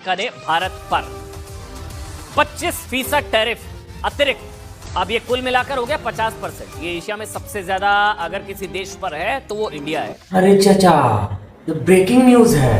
America ने भारत पर 25% tariff अतिरिक्त। अब ये कुल मिलाकर हो गया 50%। ये एशिया में सबसे ज्यादा अगर किसी देश पर है तो वो इंडिया है। अरे चाचा, ये ब्रेकिंग न्यूज है।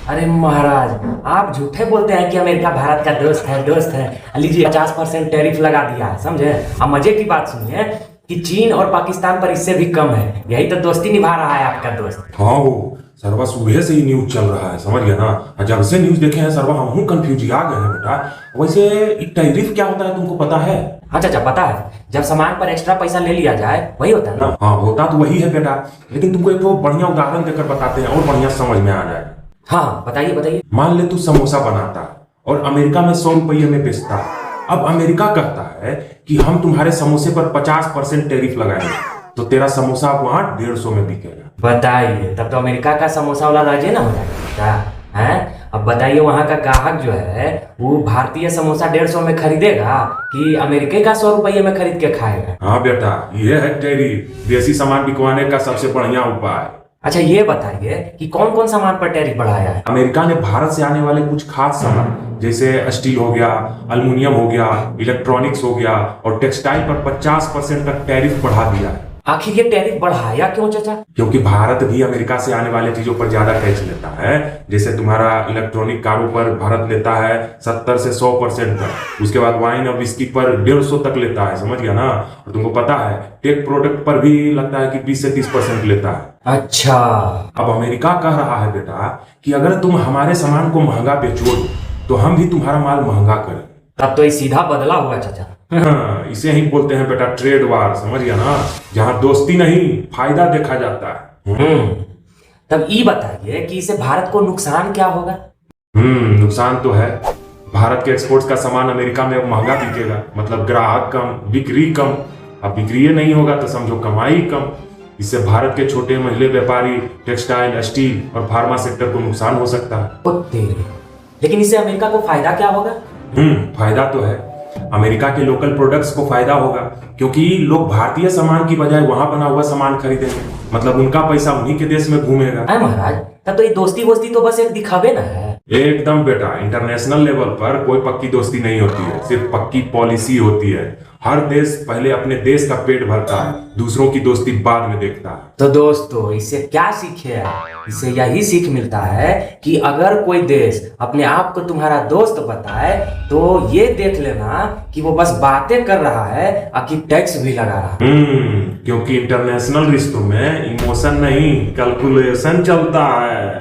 अरे महाराज, आप झूठे बोलते हैं कि अमेरिका भारत का दोस्त है। लीजिए 50% टैरिफ लगा दिया है, समझे। अब मजे की बात सुनिए कि चीन और पाकिस्तान पर इससे भी कम है। यही तो दोस्ती निभा रहा है आपका दोस्त। हाँ वो सरवा सुबह से ही न्यूज चल रहा है, समझ गया ना। जब से न्यूज देखे हैं सरवा हम कंफ्यूज आ गए हैं बेटा। वैसे टैरिफ क्या होता है तुमको पता है? हाँ चाचा पता है, जब सामान पर एक्स्ट्रा पैसा ले लिया जाए वही होता है ना। हाँ होता तो वही है बेटा, लेकिन तुमको एक तो बढ़िया उदाहरण देकर बताते हैं और बढ़िया समझ में आ जाए। हाँ बताइए बताइए। मान ले तू समोसा बनाता है और अमेरिका में 100 रुपये में बेचता है। अब अमेरिका कहता है कि हम तुम्हारे समोसे पर 50% टैरिफ लगाएंगे, तो तेरा समोसा वहां 150 में बिकेगा। बताइए, तब तो अमेरिका का समोसा वाला राजे ना हो जाएगा है। अब बताइए, वहाँ का ग्राहक जो है वो भारतीय समोसा 150 में खरीदेगा कि अमेरिका का 100 रुपये में खरीद के खाएगा? हाँ बेटा, ये है टैरिफ, देसी सामान बिकवाने का सबसे बढ़िया उपाय। अच्छा ये बताइए कि कौन कौन सामान पर टैरिफ बढ़ाया है? अमेरिका ने भारत से आने वाले कुछ खास सामान जैसे स्टील हो गया, अल्युमिनियम हो गया, इलेक्ट्रॉनिक्स हो गया और टेक्सटाइल पर 50% तक टैरिफ बढ़ा दिया है। आखिर ये टैरिफ बढ़ाया क्यों चाचा? क्योंकि भारत भी अमेरिका से आने वाले चीजों पर ज्यादा टैक्स लेता है। जैसे तुम्हारा इलेक्ट्रॉनिक कारों पर भारत लेता है 70 से 100% तक। उसके बाद वाइन और विस्की पर 150 तक लेता है, समझ गया ना। और तुमको पता है टेक प्रोडक्ट पर भी लगता है कि 20 से 30% लेता है। अच्छा, अब अमेरिका कह रहा है बेटा कि अगर तुम हमारे सामान को महंगा बेचो तो हम भी तुम्हारा माल महंगा करें। तब तो ये सीधा बदला हुआ चाचा। हाँ, इसे ही बोलते हैं बेटा ट्रेड वार, समझ गया ना। जहां दोस्ती नहीं फायदा देखा जाता है। तब ये बताइए कि इससे भारत को नुकसान क्या होगा? नुकसान तो है। भारत के एक्सपोर्ट्स का सामान अमेरिका में अब महंगा बिकेगा, मतलब ग्राहक कम, बिक्री कम। अब बिक्री नहीं होगा तो समझो कमाई कम। इससे भारत के छोटे मझले व्यापारी, टेक्सटाइल, स्टील और फार्मा सेक्टर को नुकसान हो सकता है। लेकिन इससे अमेरिका को फायदा क्या होगा? फायदा तो है। अमेरिका के लोकल प्रोडक्ट्स को फायदा होगा, क्योंकि लोग भारतीय सामान की बजाय वहां बना हुआ सामान खरीदेंगे। मतलब उनका पैसा उन्हीं के देश में घूमेगा। महाराज, तब तो ये दोस्ती तो बस एक दिखावे ना है। एकदम बेटा, इंटरनेशनल लेवल पर कोई पक्की दोस्ती नहीं होती है, सिर्फ पक्की पॉलिसी होती है। हर देश पहले अपने देश का पेट भरता है, दूसरों की दोस्ती बाद में देखता है। तो दोस्तों, इससे क्या सीखे है? इससे यही सीख मिलता है कि अगर कोई देश अपने आप को तुम्हारा दोस्त बताए तो ये देख लेना कि वो बस बातें कर रहा है कि टैक्स भी लगा रहा है। क्योंकि इंटरनेशनल रिश्तों में इमोशन नहीं कैलकुलेशन चलता है।